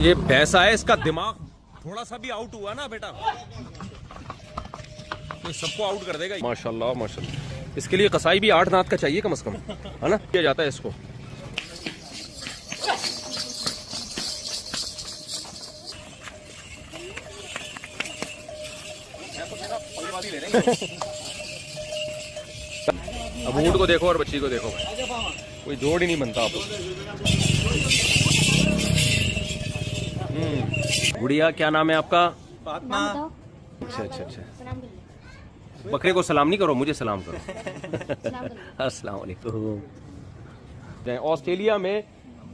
ये भैंसा है, इसका दिमाग थोड़ा सा भी आउट हुआ ना बेटा तो सबको आउट कर देगा। माशाल्लाह माशाल्लाह। इसके लिए कसाई भी 8 दांत का चाहिए कम से कम, है ना। किया जाता है इसको। अब ऊँट को देखो और बच्ची को देखो, कोई जोड़ ही नहीं बनता आप। गुड़िया क्या नाम है आपका? अच्छा अच्छा अच्छा। बकरे को सलाम नहीं करो, मुझे सलाम करो। अस्सलाम वालेकुम। ऑस्ट्रेलिया में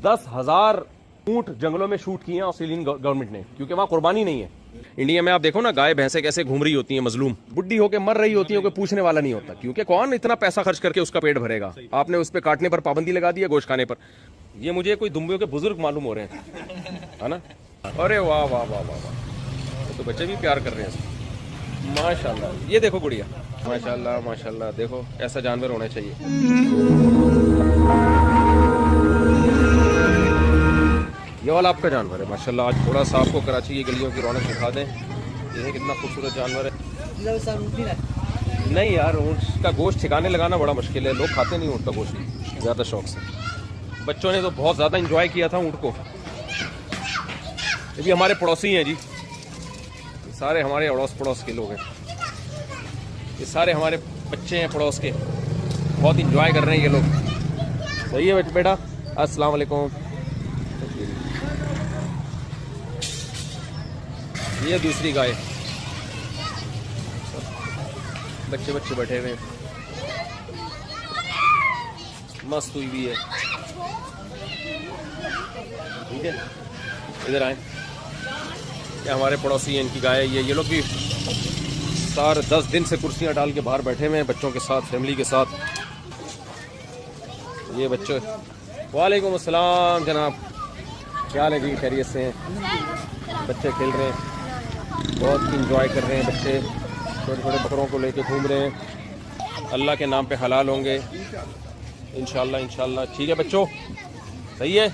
10,000 ऊँट जंगलों में शूट किए हैं ऑस्ट्रेलियन गवर्नमेंट ने, क्योंकि वहाँ कुर्बानी नहीं है। इंडिया में आप देखो ना, गाय भैंसे कैसे घूम रही होती हैं मजलूम, बुढ़ी होके मर रही होती हैं, कोई पूछने वाला नहीं होता, क्योंकि कौन इतना पैसा खर्च करके उसका पेट भरेगा। आपने उस पर काटने पर पाबंदी लगा दी है, गोश्त खाने पर। ये मुझे कोई दुम्बियों के बुजुर्ग मालूम हो रहे हैं, है ना। अरे वाह वाह वाह वाह वाह, तो बच्चे भी प्यार कर रहे हैं इसको। माशाल्लाह। ये देखो गुड़िया, माशाल्लाह माशाल्लाह। देखो ऐसा जानवर होना चाहिए। ये वाला आपका जानवर है माशाल्लाह। आज थोड़ा सा आपको कराची की गलियों की रौनक दिखा दें। ये कितना खूबसूरत जानवर है। नहीं यार, ऊँट का गोश्त ठिकाने लगाना बड़ा मुश्किल है, लोग खाते नहीं ऊँट का गोश्त ज़्यादा शौक से। बच्चों ने तो बहुत ज़्यादा इंजॉय किया था ऊँट को। ये भी हमारे पड़ोसी हैं जी, सारे हमारे अड़ोस पड़ोस के लोग हैं। ये सारे हमारे बच्चे हैं पड़ोस के, बहुत इंजॉय कर रहे हैं ये लोग। सही है बेटा। अस्सलाम वालेकुम। ये दूसरी गाय, बच्चे बच्चे बैठे हुए हैं, मस्त हुई भी है। ठीक है, इधर आए। ये हमारे पड़ोसी हैं, इनकी गाय है ये लोग भी सारे 10 दिन से कुर्सियां डाल के बाहर बैठे हुए हैं बच्चों के साथ, फैमिली के साथ। ये बच्चे, वालेकुम अस्सलाम जनाब, क्या हाल है जी? खैरियत से हैं? बच्चे खेल रहे हैं, बहुत इंजॉय कर रहे हैं बच्चे, छोटे छोटे बकरों को लेके घूम रहे हैं। अल्लाह के नाम पे हलाल होंगे इंशाल्लाह इंशाल्लाह। ठीक है बच्चों, सही है।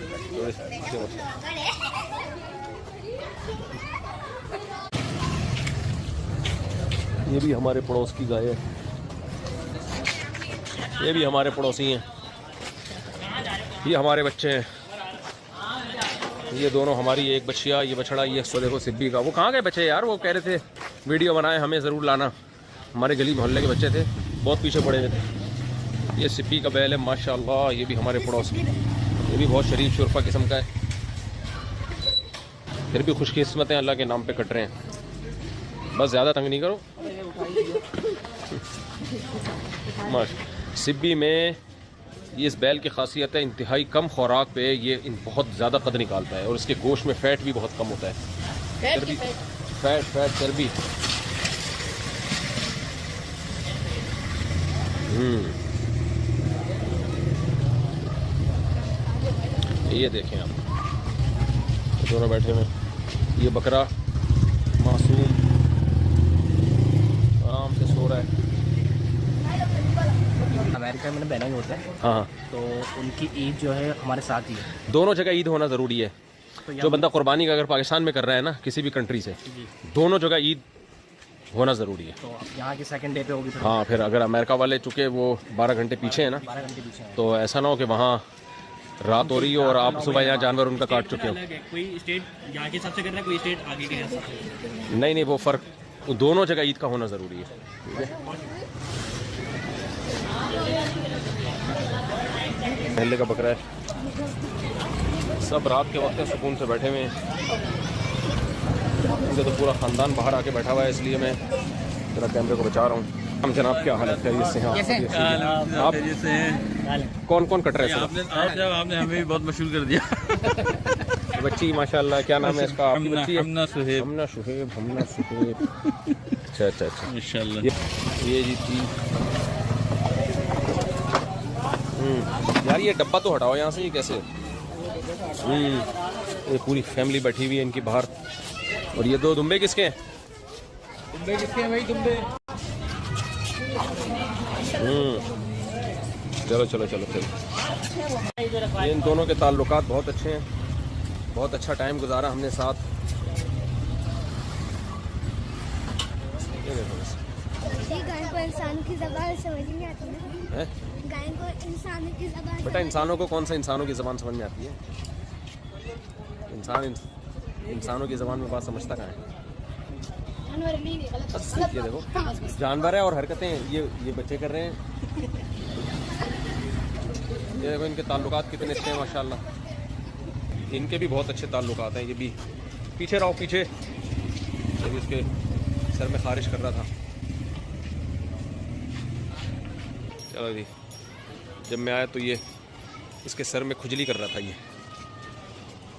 ये भी हमारे पड़ोस की गाय है, ये भी हमारे पड़ोसी हैं। ये हमारे बच्चे हैं, ये दोनों हमारी, एक बच्चिया, ये बछड़ा, ये सो देखो सिब्बी का। वो कहाँ गए बच्चे यार? वो कह रहे थे वीडियो बनाए, हमें ज़रूर लाना। हमारे गली मोहल्ले के बच्चे थे, बहुत पीछे पड़े हुए थे। ये सिब्बी का बैल है माशाल्लाह। ये भी हमारे पड़ोस की, ये भी बहुत शरीफ शुरफा किस्म का है, फिर भी खुशकिस्मत हैं, अल्लाह के नाम पे कट रहे हैं। बस ज़्यादा तंग नहीं करो। सिब्बी में ये इस बैल की खासियत है, इंतहाई कम खुराक पे ये बहुत ज़्यादा कद निकालता है, और इसके गोश्त में फ़ैट भी बहुत कम होता है। फैट चर्बी। ये देखें आप, दोनों बैठे हुए। ये बकरा मासूम आराम से सो रहा है। अमेरिका में बहना ही होता है, हाँ, तो उनकी ईद जो है हमारे साथ ही है। दोनों जगह ईद होना ज़रूरी है। तो जो बंदा कुर्बानी का अगर पाकिस्तान में कर रहा है ना, किसी भी कंट्री से, दोनों जगह ईद होना ज़रूरी है। तो यहाँ की सेकंड डे पे होगी। हाँ, फिर अगर अमेरिका वाले, चूँकि वो 12 घंटे पीछे है ना, 12 घंटे पीछे है, तो ऐसा ना हो कि वहाँ रात हो रही हो और आप सुबह यहाँ जानवर उनका काट चुके हो। कोई स्टेट यहाँ के हिसाब से कर रहा है, कोई स्टेट आगे के हिसाब से। नहीं, वो फ़र्क, दोनों जगह ईद का होना ज़रूरी है। ठीक है, पहले का बकरा है। सब रात के वक्त सुकून से बैठे हुए हैं। इनका तो पूरा ख़ानदान बाहर आके बैठा हुआ है, इसलिए मैं जरा कैमरे को बचा रहा हूँ। हम जनाब क्या हालत है? इससे आप कौन कौन कट रहे हैं? आपने हमें भी बहुत मशहूर कर दिया। बच्ची माशाल्लाह, क्या नाम है इसका? आपकी बच्ची? हमना सुहेब। हमना सुहेब। अच्छा अच्छा अच्छा, इंशाल्लाह। ये जी थी। यार ये डब्बा तो हटाओ यहाँ से, ये कैसे? ये पूरी फैमिली बैठी हुई है इनकी बाहर। और ये 2 दुम्बे किसके हैं? दुम्बे किसके हैं भाई? दुम्बे। चलो चलो चलो चलो। इन दोनों के ताल्लुकात बहुत अच्छे हैं। बहुत अच्छा टाइम गुजारा हमने साथ। ये देखो बस। गाय को इंसानों की ज़बान समझ नहीं आती ना। है गाय को इंसानों की ज़बान बेटा, इंसानों को कौन सा इंसानों की ज़बान समझ में आती है? इंसानों की ज़बान में बात समझता कहाँ है? बस ये देखो जानवर है और हरकतें ये बच्चे कर रहे हैं। ये देखो इनके ताल्लुकात कितने अच्छे हैं माशाल्लाह। इनके भी बहुत अच्छे ताल्लुकात हैं। ये भी पीछे रहो, पीछे। ये भी उसके सर में खारिश कर रहा था। चलो जी, जब मैं आया तो ये इसके सर में खुजली कर रहा था।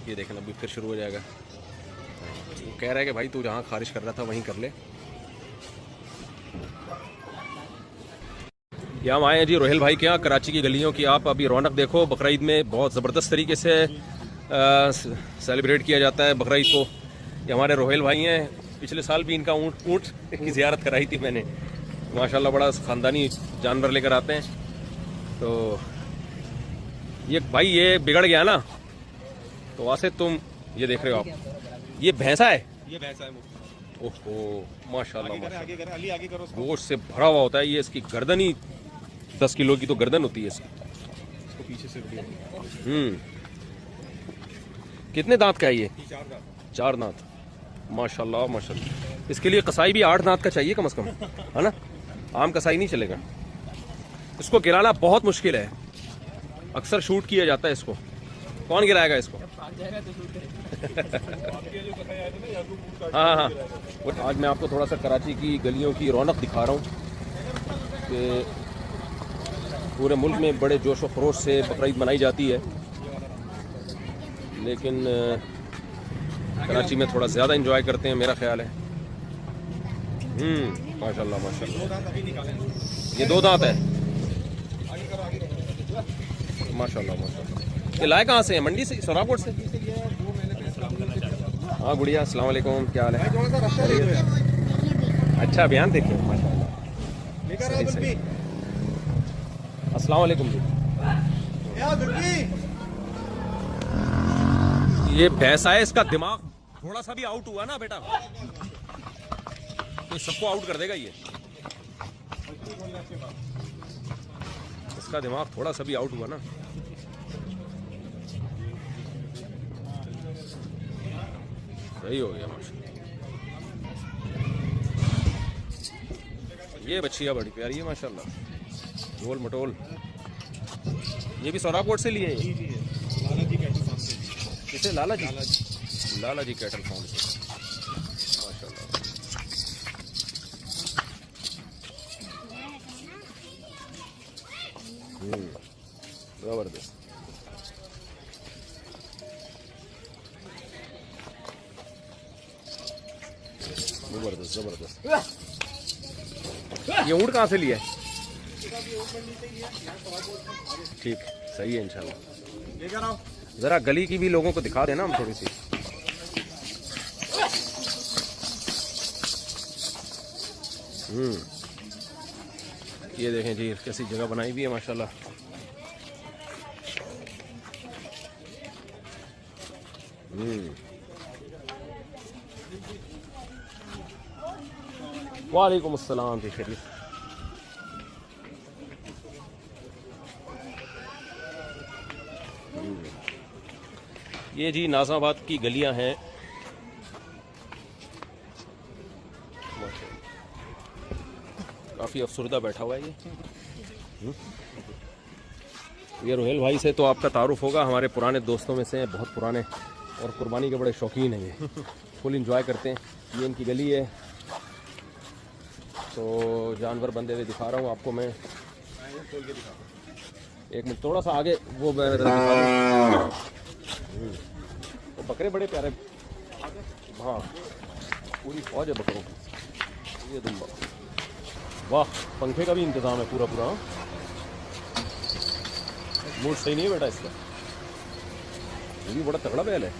ये देखना अभी फिर शुरू हो जाएगा। वो कह रहा है कि भाई तू जहाँ खारिश कर रहा था वहीं कर ले। यहाँ हम आए हैं जी रोहेल भाई के यहाँ, कराची की गलियों की आप अभी रौनक देखो। बकरा ईद में बहुत ज़बरदस्त तरीके से सेलिब्रेट किया जाता है बकरा ईद को। ये हमारे रोहेल भाई हैं। पिछले साल भी इनका ऊँट की ज़ियारत कराई थी मैंने। माशाल्लाह बड़ा ख़ानदानी जानवर लेकर आते हैं। तो ये भाई ये बिगड़ गया ना, तो वहाँ से तुम ये देख रहे हो आप, ये भैंसा है। ये भैंसा है। ओहो माशाल्लाह, आगे कर, अली आगे करो। गोश्त से भरा हुआ होता है ये। इसकी गर्दन ही 10 किलो की तो गर्दन होती है इसकी। इसको पीछे से कितने दांत का है ये? 4 दांत। 4 दांत। माशाल्लाह माशाल्लाह। इसके लिए कसाई भी 8 दांत का चाहिए कम से कम, है ना? आम कसाई नहीं चलेगा। इसको गिराना बहुत मुश्किल है। अक्सर शूट किया जाता है इसको। कौन गिराएगा इसको? हाँ हाँ। आज मैं आपको थोड़ा सा कराची की गलियों की रौनक दिखा रहा हूँ कि पूरे मुल्क में बड़े जोश व खरोश से बकरा ईद मनाई जाती है, लेकिन कराची में थोड़ा ज़्यादा एंजॉय करते हैं मेरा ख्याल है। माशाल्लाह माशाल्लाह। ये 2 दांत है। माशाल्लाह माशाल्लाह। ये लाए कहाँ से हैं? मंडी से, सोराकोट से? हाँ गुड़िया, अस्सलाम वालेकुम, क्या हाल है? अच्छा बयान देखिए माशाल्लाह। सही सही। अस्सलाम वालेकुम जी। ये भैंसा है, इसका दिमाग थोड़ा सा भी आउट हुआ ना बेटा तो सबको आउट कर देगा ये। इसका दिमाग थोड़ा सा भी आउट हुआ ना। सही हो गया माशाल्लाह। ये बच्चियाँ बड़ी प्यारी है माशाल्लाह, गोल मटोल। ये भी सोराकोट से लिए हैं? लाला जी कैटल फार्म से। किसे? लाला जी? लाला जी कैटल फार्म से माशाल्लाह। जबरदस्त। जबरदस्त जबरदस्त। ये ऊँट कहाँ से लिया है? ठीक, सही है इंशाल्लाह। जरा गली की भी लोगों को दिखा देना हम थोड़ी सी। ये देखें जी कैसी जगह बनाई हुई है माशाल्लाह। वालेकुम अस्सलाम जी, खैरियत? ये जी नाज़ाबाद की गलियां हैं। काफ़ी अफसरदा बैठा हुआ है ये। ये रोहेल भाई से तो आपका तारुफ होगा, हमारे पुराने दोस्तों में से हैं, बहुत पुराने, और कुर्बानी के बड़े शौकीन हैं ये। फुल इंजॉय करते हैं। ये इनकी गली है। तो जानवर बंदे हुए दिखा रहा हूँ आपको मैं। एक मिनट, थोड़ा सा आगे वो तो बकरे बड़े प्यारे। हाँ पूरी फौज है बकरों की। ये दुम्बा, वाह, पंखे का भी इंतज़ाम है पूरा पूरा। मूड सही नहीं है बेटा इसका। ये भी बड़ा तगड़ा बैल है,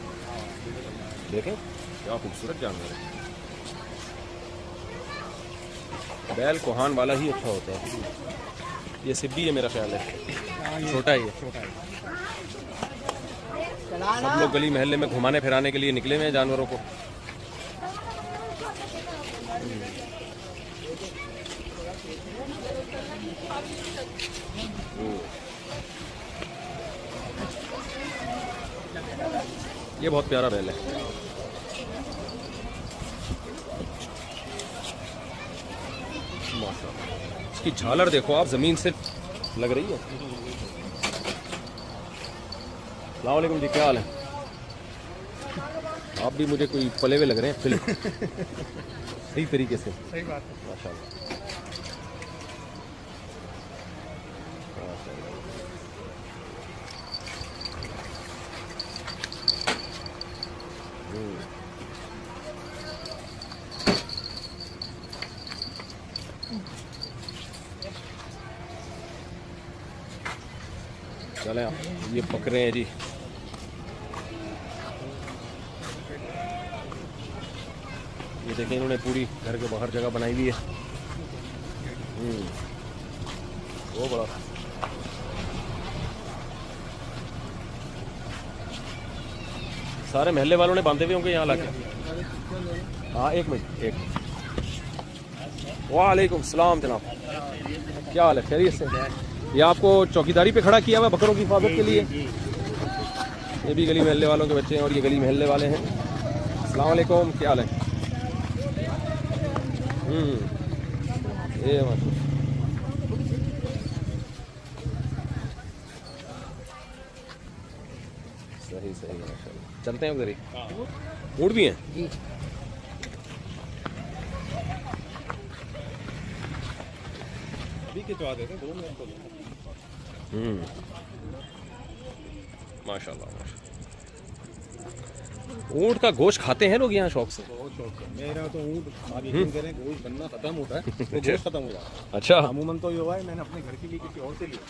देखें क्या खूबसूरत जानवर है। बैल कोहान वाला ही अच्छा होता है। ये सिब्बी है मेरा ख्याल है, छोटा है ये। सब लोग गली मोहल्ले में घुमाने फिराने के लिए निकले हुए हैं जानवरों को। ये बहुत प्यारा बैल है। माशाल्लाह, इसकी झालर देखो आप, जमीन से लग रही है। अस्सलाम वालेकुम जी, क्या हाल है? आप भी मुझे कोई पले हुए लग रहे हैं फिल्म सही तरीके से। सही बात है। माशाल्लाह। चलें आप, ये पकड़े हैं जी। ये देखें, इन्होंने पूरी घर के बाहर जगह बनाई हुई है। वो बड़ा सारे महल्ले वालों ने बांधे हुए होंगे यहाँ लाके। हाँ, एक मिनट, एक। वालेकुम सलाम जनाब, क्या हाल है? खैरियत से? ये आपको चौकीदारी पे खड़ा किया हुआ बकरों की हिफाजत के लिए? ये भी गली महल्ले वालों के बच्चे हैं और ये गली महल्ले वाले हैं। अस्सलाम वालेकुम, क्या हाल है? ये सही सही है, माशाल्लाह। चलते हैं उधर ही। ऊँट भी हैं? अभी के चुआ देते हैं 2 मिनट तो। माशाल्लाह माशाल्लाह। ऊँट का गोश्त खाते हैं लोग यहाँ शौक से? बहुत शौक है मेरा तो। ऊँट आप यकीन करें, गोश्त बनना खत्म होता है तो गोश्त खत्म हो जाता है। अच्छा, अमूमन तो ये हुआ है, मैंने अपने घर के लिए किसी और से लिया।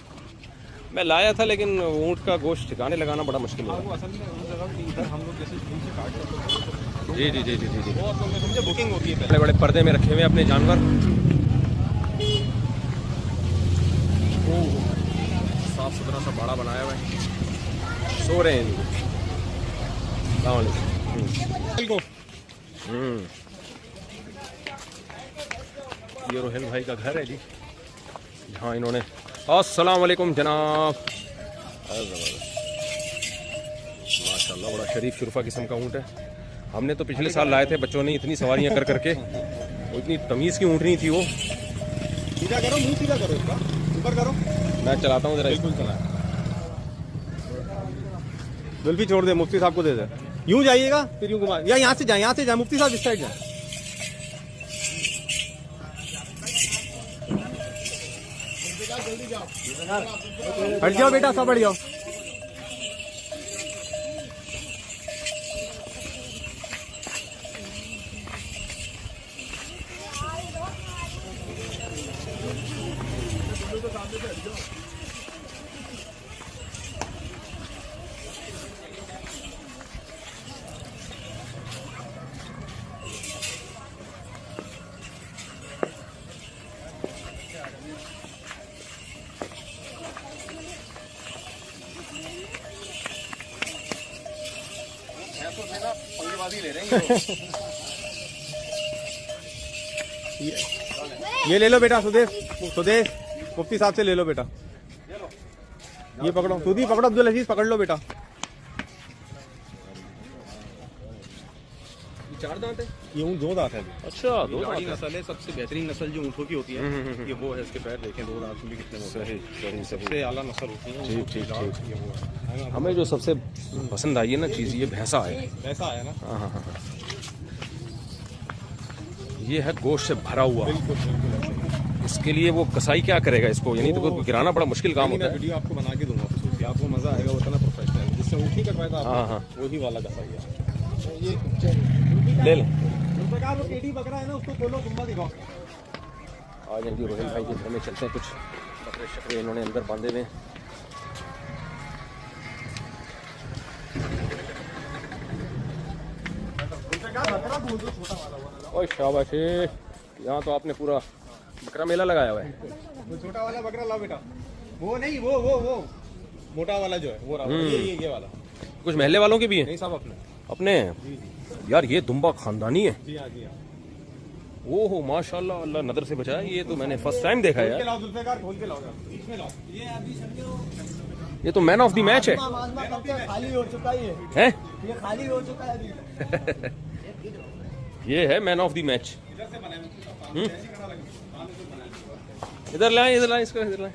मैं लाया था लेकिन ऊँट का गोश्त ठिकाने लगाना बड़ा मुश्किल है। वो असल में उस जगह पे इधर हम लोग जैसे दूर से काटते हैं तो जी जी जी जी जी जी। बहुत लोग समझे बुकिंग होती है बड़े बड़े पर्दे में रखे हुए अपने जानवर। साफ सुथरा सा बाड़ा बनाया हुआ है, सो रहे हैं। अस्सलाम वालेकुम। ये रोहिल भाई का घर है जी, जहाँ इन्होंने। अस्सलाम वालेकुम जनाब। माशाल्लाह, बड़ा शरीफ शुरफा किस्म का ऊँट है। हमने तो पिछले साल लाए थे, बच्चों ने इतनी सवारियां कर करके, वो इतनी तमीज़ की ऊँटनी थी वो। सीधा करो, मुंह सीधा करो, इसका ऊपर करो। मैं चलाता हूँ जरा। बिल्कुल चला। जुल्फी छोड़ दे, मुफ्ती साहब को दे दे। यूं जाइएगा, फिर यूं घुमा, या यहाँ से जाए, यहाँ से जाए। मुफ्ती साहब इस साइड जाए। हट जाओ बेटा, सब हट जाओ। ले रहे हैं ये ले लो बेटा, सुदेश सुदेश मुफ्ती साहब से ले लो बेटा। ये पकड़ो, खुद ही पकड़ो, अब्दुल अजीज पकड़ लो बेटा। चार दांत है ये ऊँट 2 दांत है। अच्छा, 2 दांत नस्ल है, सबसे बेहतरीन नस्ल जो ऊँटों की होती है ये वो है। इसके पैर देखें, 2 दांत भी कितने मोटे हैं। सही सही सबसे आला नस्ल होती है। ठीक ठीक ठीक। ये वो है। हमें जो सबसे पसंद आई है ना चीज़, ये भैंसा है। ऐसा है ना। हाँ हाँ हाँ। ये है गोश्त से भरा हुआ। बिल्कुल बिल्कुल। इसके लिए वो कसाई क्या करेगा इसको, यानी तो गिराना बड़ा मुश्किल काम होता मैं है। वीडियो आपको बना के दूंगा, तो आपको मजा आएगा। वो इतना प्रोफेशनल, जिससे ऊँट नहीं करवाया था हाँ हाँ, वही वाला कसाई है। ले लें। वो टेढ़ी बकरा है ना, उसको खोलो, गुम्बा दिखाओ। आ जाएंगे रोहिल भाई के घर में, चलते हैं। कुछ बकरे शकरे इन्होंने अंदर बांधे हुए हैं। ओए शाबाश, यहाँ तो आपने पूरा बकरा मेला लगाया हुआ है। वो छोटा वाला बकरा लाओ बेटा। वो नहीं, वो मोटा वाला जो है वो रहा। ये वाला। कुछ महल्ले वालों के भी हैं? नहीं साहब अपने। अपने हैं? यार ये दुम्बा खानदानी है। जी हाँ जी हाँ। ओहो माशाल्लाह, अल्लाह नजर से बचाया। ये तो मैंने फर्स्ट टाइम देखा है यार। लाओ जुल्फिकार, खोल के लाओ यार, बीच में लाओ। ये तो मैन ऑफ द मैच है। खाली हो चुका है हैं? ये खाली हो चुका है अभी। ये है मैन ऑफ द मैच। इधर लाए, इधर लाए, इसको इधर लाए।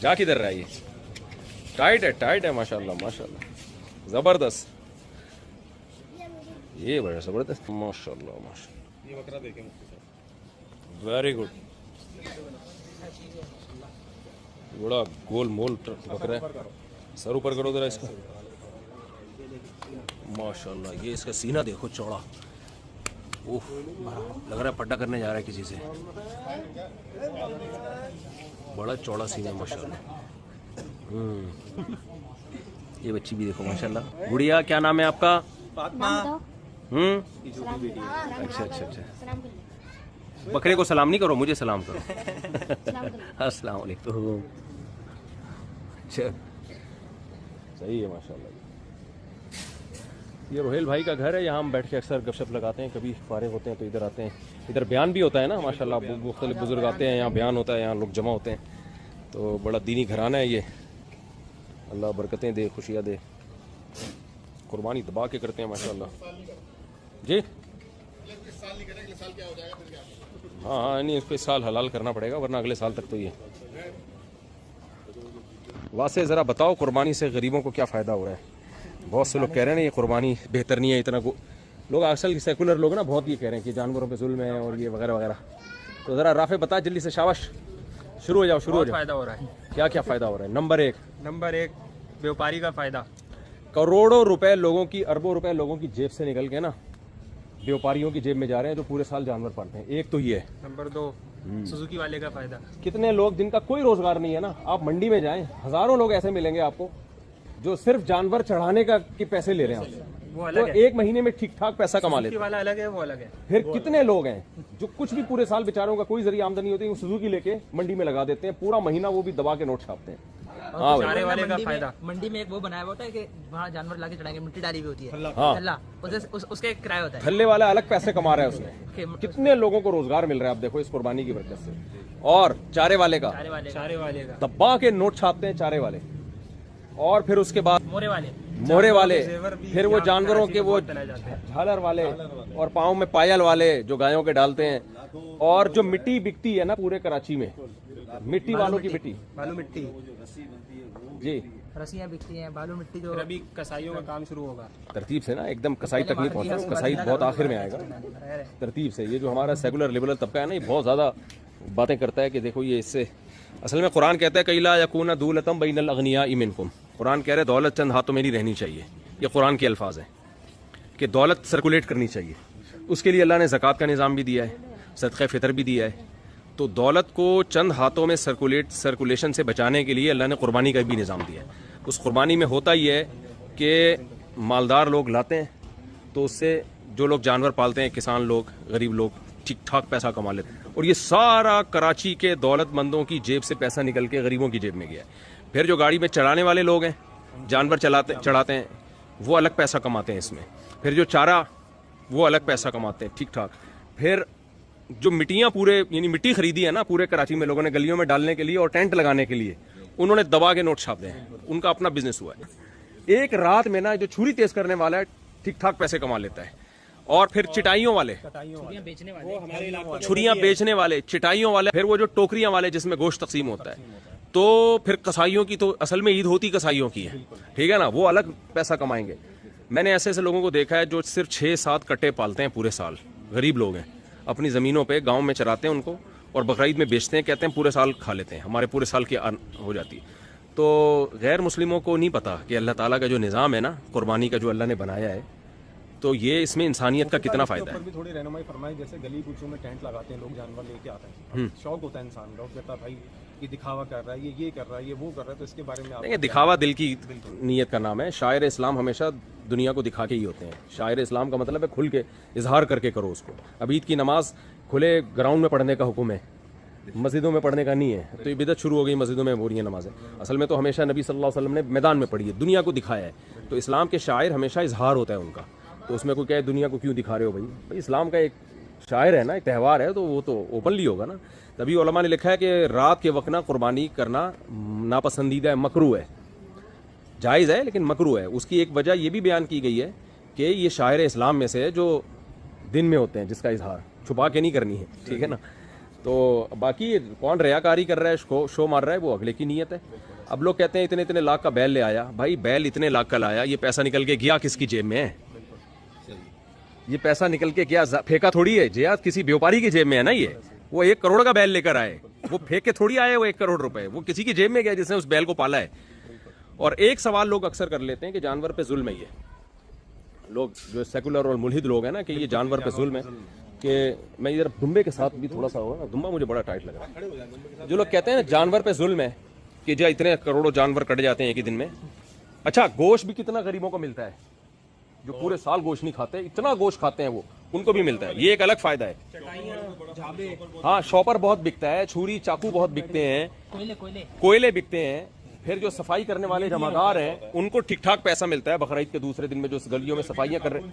जा किधर रहा है ये? टाइट है माशाल्लाह माशाल्लाह, जबरदस्त। ये बड़ा जबरदस्त माशाल्लाह माशाल्लाह। ये बकरा देखें मुफ्ती साहब। Very good. बड़ा गोल मोल बकरा है। सर ऊपर करो जरा इसका। माशाल्लाह, ये इसका सीना देखो चौड़ा। ओह, लग रहा है पट्टा करने जा रहा है किसी से। बड़ा चौड़ा सीना है माशाल्लाह। ये बच्ची भी देखो माशाल्लाह। गुड़िया, क्या नाम है आपका? अच्छा अच्छा अच्छा। बकरे को सलाम नहीं करो, मुझे सलाम करो। अस्सलाम वालेकुम। अच्छा, सही है माशाल्लाह। ये रोहेल भाई का घर है, यहाँ हम बैठ के अक्सर गपशप लगाते हैं। कभी फारिग होते हैं तो इधर आते हैं। इधर बयान भी होता है ना माशाल्लाह, मुख्तलिफ बुजुर्ग आते हैं, यहाँ बयान होता है, यहाँ लोग जमा होते हैं। तो बड़ा दीनी घराना है ये। अल्लाह बरकतें दे, खुशियाँ दे। कुर्बानी दबा के करते हैं माशाल्लाह जी। हाँ हाँ, नहीं इसको इस साल हलाल करना पड़ेगा, वरना अगले साल तक तो ये। वासे ज़रा बताओ, कुर्बानी से गरीबों को क्या फ़ायदा हो रहा है? बहुत से लोग कह रहे हैं ना ये कुर्बानी बेहतर नहीं है इतना। लोग असल सेकुलर लोग ना बहुत ये कह रहे हैं कि जानवरों पे जुल्म है और ये वगैरह वगैरह। तो ज़रा राफे बता जल्दी से, शाबाश, शुरू हो जाओ शुरू हो जाओ। फायदा हो रहा है। क्या क्या फ़ायदा हो रहा है? नंबर एक व्यापारी का फायदा। करोड़ों रुपए लोगों की, अरबों रुपए लोगों की जेब से निकल के ना व्यापारियों की जेब में जा रहे हैं जो पूरे साल जानवर पालते हैं। एक तो ये है। नंबर 2 सुजुकी वाले का फायदा। कितने लोग जिनका कोई रोजगार नहीं है ना, आप मंडी में जाएं, हजारों लोग ऐसे मिलेंगे आपको जो सिर्फ जानवर चढ़ाने का के पैसे ले रहे हैं आपसे। वो अलग तो है। एक महीने में ठीक ठाक पैसा कमा लेते हैं। वाला अलग है, वो अलग है। फिर कितने लोग हैं जो कुछ भी पूरे साल बेचारों का कोई जरिए आमदनी होती है, वो सुजुकी लेके मंडी में लगा देते हैं, पूरा महीना वो भी दबा के नोट छापते हैं। हाँ चारे वाले का फायदा। मंडी में एक वो बनाया हुआ होता है कि वहाँ जानवर लाके चढ़ाएंगे, मिट्टी डाली हुई होती है। हाँ, थल्ला, उसके एक किराया होता है। थल्ले वाला अलग पैसे कमा रहा है उसमें। कितने लोगों को रोजगार मिल रहा है आप देखो इस कुर्बानी की वजह से। और चारे वाले का दबा के नोट छापते हैं चारे वाले। और फिर उसके बाद मोहरे वाले, फिर वो जानवरों के वो झालर वाले, और पाँव में पायल वाले जो गायों के डालते हैं। और जो मिट्टी बिकती है ना पूरे कराची में, मिट्टी वालों की मिट्टी, बालू मिट्टी जी, रस्सियाँ बिकती हैं, बालू मिट्टी जो। अभी कसाईयों का काम शुरू होगा। तरतीब से ना, एकदम कसाई तक नहीं पहुंचा, कसाई बहुत आखिर में आएगा। तरतीब से ये जो हमारा सेकुलर लिबरल तबका है ना, ये बहुत ज़्यादा बातें करता है कि देखो ये इससे, असल में कुरान कहता है कैला यकूना दूलतम बैनल अगनिया मिनकुम। कुरान कह रहे हैं दौलत चंद हाथों में नहीं रहनी चाहिए। ये कुरान के अल्फाज हैं कि दौलत सर्कुलेट करनी चाहिए। उसके लिए अल्लाह ने ज़कात का निज़ाम भी दिया है, सदक़े फ़ितर भी दिया है। तो दौलत को चंद हाथों में सर्कुलेशन से बचाने के लिए अल्लाह ने कुर्बानी का भी निज़ाम दिया है। उस कुर्बानी में होता ही है कि मालदार लोग लाते हैं, तो उससे जो लोग जानवर पालते हैं, किसान लोग, गरीब लोग, ठीक ठाक पैसा कमा लेते हैं। और ये सारा कराची के दौलतमंदों की जेब से पैसा निकल के गरीबों की जेब में गया है। फिर जो गाड़ी में चढ़ाने वाले लोग हैं, जानवर चढ़ाते हैं, वो अलग पैसा कमाते हैं इसमें। फिर जो चारा, वो अलग पैसा कमाते हैं ठीक ठाक। फिर जो मिट्टियाँ पूरे, यानी मिट्टी खरीदी है ना पूरे कराची में लोगों ने गलियों में डालने के लिए और टेंट लगाने के लिए, उन्होंने दबा के नोट छापते हैं। उनका अपना बिजनेस हुआ है। एक रात में ना जो छुरी तेज करने वाला है ठीक ठाक पैसे कमा लेता है। और फिर चिटाइयों वाले, छुरियां बेचने वाले, चिटाइयों वाले, फिर वो जो टोकरियां वाले जिसमें गोश्त तकसीम होता है। तो फिर कसाईयों की, तो असल में ईद होती कसाईयों की है, ठीक है ना, वो अलग पैसा कमाएंगे। मैंने ऐसे ऐसे लोगों को देखा है जो सिर्फ 6-7 कट्टे पालते हैं पूरे साल। गरीब लोग हैं, अपनी ज़मीनों पे गांव में चराते हैं उनको और बकरीद में बेचते हैं, कहते हैं पूरे साल खा लेते हैं, हमारे पूरे साल की हो जाती है। तो गैर मुस्लिमों को नहीं पता कि अल्लाह ताला का जो निज़ाम है ना कुर्बानी का, जो अल्लाह ने बनाया है, तो ये इसमें इंसानियत का कितना फ़ायदा है। भी थोड़ी रहनुमाई फरमाई, जैसे गली कूचों में टेंट लगाते हैं लोग, जानवर लेके आते हैं, शौक होता है इंसान का, कहता है भाई ये दिखावा कर रहा है, ये कर रहा है, ये वो कर रहा है, तो इसके बारे में आप नहीं, दिखावा दिल की नीयत का नाम है। शायर इस्लाम हमेशा दुनिया को दिखा के ही होते हैं। शायर इस्लाम का मतलब है खुल के इजहार करके करो उसको। अब ईद की नमाज खुले ग्राउंड में पढ़ने का हुक्म है, मस्जिदों में पढ़ने का नहीं है। तो ये बिदअत शुरू हो गई, मस्जिदों में हो रही है नमाजें। असल में तो हमेशा नबी सल्लल्लाहु अलैहि वसल्लम ने मैदान में पढ़ी है, दुनिया को दिखाया है। तो इस्लाम के शायर हमेशा इजहार होता है उनका, तो उसमें कोई कहे दुनिया को क्यों दिखा रहे हो भाई, भाई इस्लाम का एक शायर है ना, एक त्यौहार है, तो वो तो ओपनली होगा ना। तभी उलमा ने लिखा है कि रात के वक्त ना कुर्बानी करना नापसंदीदा है, मकरू है, जायज़ है लेकिन मकरू है। उसकी एक वजह ये भी बयान की गई है कि ये शायर इस्लाम में से है जो दिन में होते हैं, जिसका इजहार छुपा के नहीं करनी है, ठीक है ना। तो बाकी कौन रियाकारी कर रहा है, शो मार रहा है, वो अगले की नीयत है। अब लोग कहते हैं इतने इतने लाख का बैल ले आया, भाई बैल इतने लाख का लाया, ये पैसा निकल के गया किसकी जेब में है? ये पैसा निकल के गया, फेंका थोड़ी है, जियाद किसी व्यापारी की जेब में है ना। ये वो 1 करोड़ का बैल लेकर आए, वो फेंक के थोड़ी आए, वो 1 करोड़ रुपए वो किसी की जेब में गया जिसने उस बैल को पाला है। और एक सवाल लोग अक्सर कर लेते हैं कि जानवर पे जुल्म है, ये लोग जो सेकुलर और मुल्हिद लोग हैं ना, कि ये जानवर पे जुल्म है। कि मैं इधर दुम्बे के साथ भी थोड़ा सा होगा ना, दुम्बा मुझे बड़ा टाइट लग रहा है। जो लोग कहते हैं ना जानवर पे जुल्म है कि जो इतने करोड़ों जानवर कट जाते हैं एक ही दिन में। अच्छा, गोश्त भी कितना गरीबों को मिलता है, जो पूरे साल गोश्त नहीं खाते, इतना गोश्त खाते हैं वो, उनको भी मिलता है। ये एक अलग फायदा है। हाँ, शॉपर बहुत बिकता है, छुरी चाकू बहुत बिकते हैं, कोयले बिकते हैं। फिर जो सफाई करने वाले जमादार हैं उनको ठीक ठाक पैसा मिलता है बकरीद के दूसरे दिन में, जो गलियों में सफाइयां कर रहे हैं।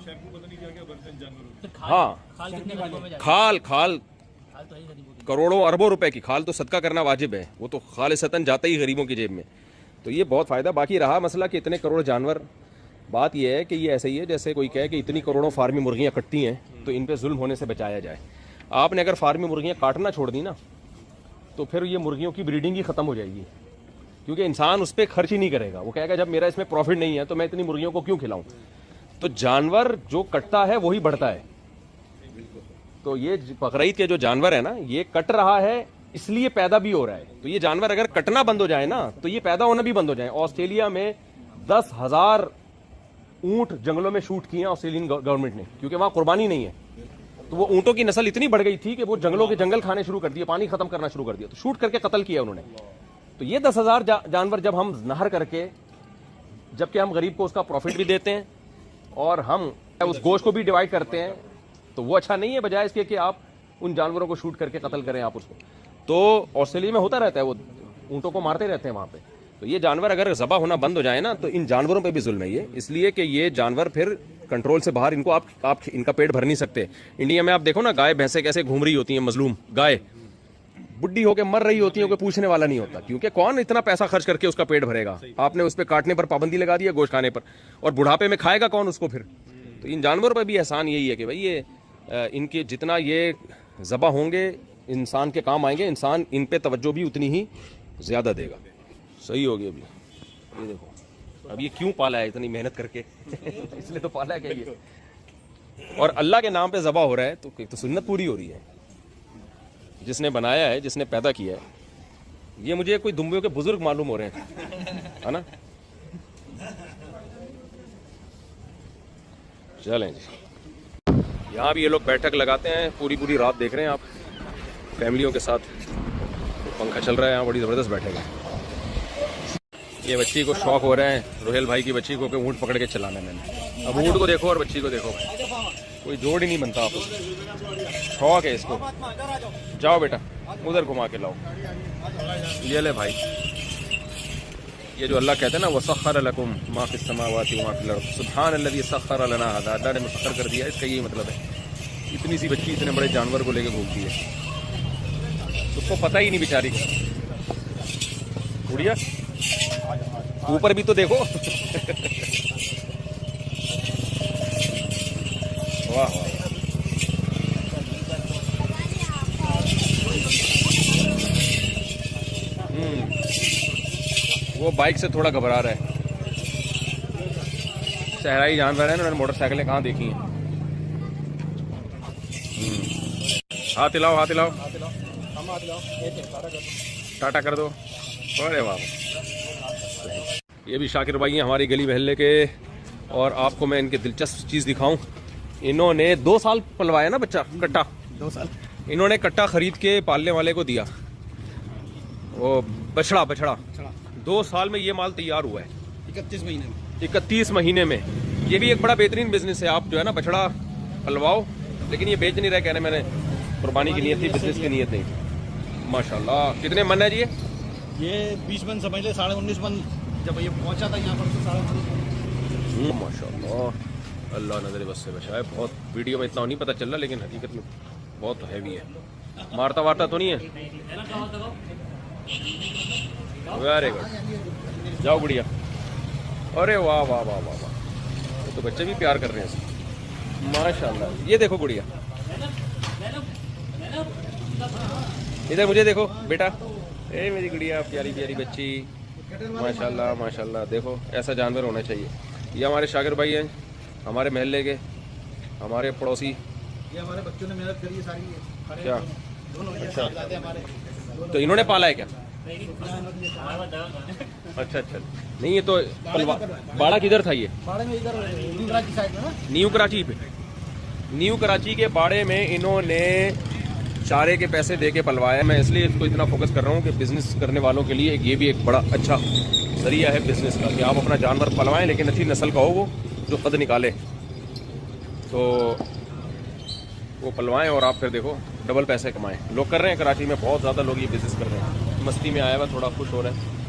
हाँ, खाल करोड़ों अरबों रुपए की खाल तो सदका करना वाजिब है, वो तो खालिसतन जाता ही गरीबों की जेब में। तो ये बहुत फायदा। बाकी रहा मसला कि इतने करोड़ जानवर, बात यह है कि ये ऐसे ही है जैसे कोई कहे कि इतनी करोड़ों फार्मी मुर्गियां कटती हैं तो इन पे जुल्म होने से बचाया जाए। आपने अगर फार्मी मुर्गियां काटना छोड़ दी ना, तो फिर ये मुर्गियों की ब्रीडिंग ही खत्म हो जाएगी, क्योंकि इंसान उस पर खर्च ही नहीं करेगा। वो कहेगा जब मेरा इसमें प्रॉफिट नहीं है तो मैं इतनी मुर्गियों को क्यों खिलाऊं। तो जानवर जो कटता है वही बढ़ता है। तो ये बकरीद के जो जानवर है ना, ये कट रहा है इसलिए पैदा भी हो रहा है। तो ये जानवर अगर कटना बंद हो जाए ना, तो ये पैदा होना भी बंद हो जाए। ऑस्ट्रेलिया में 10,000 ऊंट जंगलों में शूट किए ऑस्ट्रेलियन गवर्नमेंट ने, क्योंकि वहां कुर्बानी नहीं है। तो वो ऊंटों की नस्ल इतनी बढ़ गई थी कि वो जंगलों के जंगल खाने शुरू कर दिए, पानी खत्म करना शुरू कर दिया, तो शूट करके कत्ल किया उन्होंने। तो ये 10,000 जानवर जब हम नहर करके, जबकि हम गरीब को उसका प्रॉफिट भी देते हैं और हम उस गोश्त को भी डिवाइड करते हैं, तो वो अच्छा नहीं है, बजाय इसके कि आप उन जानवरों को शूट करके कत्ल करें आप उसको। तो ऑस्ट्रेलिया में होता रहता है, वो ऊंटों को मारते रहते हैं वहां पे। तो ये जानवर अगर ज़बा होना बंद हो जाए ना, तो इन जानवरों पे भी जुल्म है ये, इसलिए कि ये जानवर फिर कंट्रोल से बाहर, इनको आप इनका पेट भर नहीं सकते। इंडिया में आप देखो ना, गाय भैंसे कैसे घूम रही होती हैं, मजलूम गाय बुढ़ी होकर मर रही होती है, कोई पूछने वाला नहीं होता, क्योंकि कौन इतना पैसा खर्च करके उसका पेट भरेगा। आपने उस पर काटने पर पाबंदी लगा दी है, गोश्त खाने पर, और बुढ़ापे में खाएगा कौन उसको फिर। तो इन जानवरों पर भी एहसान यही है कि भाई ये इनके जितना ये ज़बा होंगे इंसान के काम आएंगे, इंसान इन पे तवज्जो भी उतनी ही ज़्यादा देगा। सही हो गया। अभी ये देखो, अब ये क्यों पाला है इतनी मेहनत करके इसलिए तो पाला है क्या ये, और अल्लाह के नाम पे ज़बा हो रहा है, तो सुन्नत पूरी हो रही है। जिसने बनाया है, जिसने पैदा किया है। ये मुझे कोई दुम्बियों के बुजुर्ग मालूम हो रहे हैं, है ना। चलें जी, यहाँ भी ये लोग बैठक लगाते हैं, पूरी रात देख रहे हैं आप, फैमिलियों के साथ। पंखा चल रहा है यहाँ, बड़ी ज़बरदस्त बैठक है। ये बच्ची को शौक हो रहा है, रोहेल भाई की बच्ची को, ऊँट पकड़ के चलाने में। अब ऊँट को देखो और बच्ची को देखो, कोई जोड़ ही नहीं बनता आपस। शौक है इसको। जाओ बेटा, उधर घुमा के लाओ। ये ले भाई, ये जो अल्लाह कहते हैं ना, वो सख्खर लकुम मा फिस समावाति व मा फिल अर्द, सुब्हान अल्लज़ी सख्खर लना हाज़ा, अल्लाह ने मुसख्खर कर दिया। इसका यही मतलब है। इतनी सी बच्ची इतने बड़े जानवर को लेकर घूमती है, उसको पता ही नहीं बेचारी को। गुड़िया ऊपर भी तो देखो वाह वाह। वो बाइक से थोड़ा घबरा रहा है। सहराई जानवर है ना, उन्होंने मोटरसाइकिलें कहाँ देखी हैं। हाथ हिलाओ, हाथ हिलाओ, टाटा कर दो। अरे वाह, ये भी शाकिर भाई हैं हमारी गली महल्ले के। और आपको मैं इनके दिलचस्प चीज़ दिखाऊं। इन्होंने 2 साल पलवाया ना बच्चा, कट्टा 2 साल इन्होंने कट्टा खरीद के पालने वाले को दिया, वो बछड़ा 2 साल में ये माल तैयार हुआ है। 31 महीने में। ये भी एक बड़ा बेहतरीन बिजनेस है। आप जो है ना बछड़ा पलवाओ, लेकिन ये बेच नहीं रहे, कह रहे मैंने कुर्बानी की नीयत थी, बिजनेस की नीयत नहीं। माशाल्लाह। कितने मन है जी ये 20 मन समझ ले, 19.5 मन जब ये पहुंचा था यहाँ पर तो 19.5 मन। माशाल्लाह, अल्लाह नजर बस से बचाए। बहुत वीडियो में इतना नहीं पता चल रहा, लेकिन हकीकत में बहुत हैवी है। मारता वारता तो नहीं है? वेरी गुड, जाओ गुड़िया। अरे वाह वाह वाह वाह वाह, तो बच्चे भी प्यार कर रहे हैं इसको, माशाल्लाह। ये देखो गुड़िया, इधर मुझे देखो बेटा, ए मेरी गुड़िया, प्यारी प्यारी बच्ची, माशाल्लाह माशाल्लाह। देखो ऐसा जानवर होना चाहिए। ये हमारे शागिर भाई हैं, हमारे महल्ले के, हमारे पड़ोसी। ये हमारे बच्चों ने मेहनत करी है सारी। क्या? अच्छा, हमारे तो इन्होंने पाला है क्या? अच्छा अच्छा, नहीं ये तो बाड़ा किधर था ये? बाड़े में इधर न्यू कराची साइड में ना, न्यू कराची पे, न्यू कराची के बाड़े में इन्होंने चारे के पैसे दे के पलवाया। मैं इसलिए इसको इतना फोकस कर रहा हूँ कि बिज़नेस करने वालों के लिए ये भी एक बड़ा अच्छा जरिया है बिज़नेस का, कि आप अपना जानवर पलवाएं, लेकिन अच्छी नस्ल का हो वो, जो कद निकाले, तो वो पलवाएं और आप फिर देखो डबल पैसे कमाएं। लोग कर रहे हैं, कराची में बहुत ज़्यादा लोग ये बिज़नेस कर रहे हैं। मस्ती में आया हुआ, थोड़ा खुश हो रहे हैं।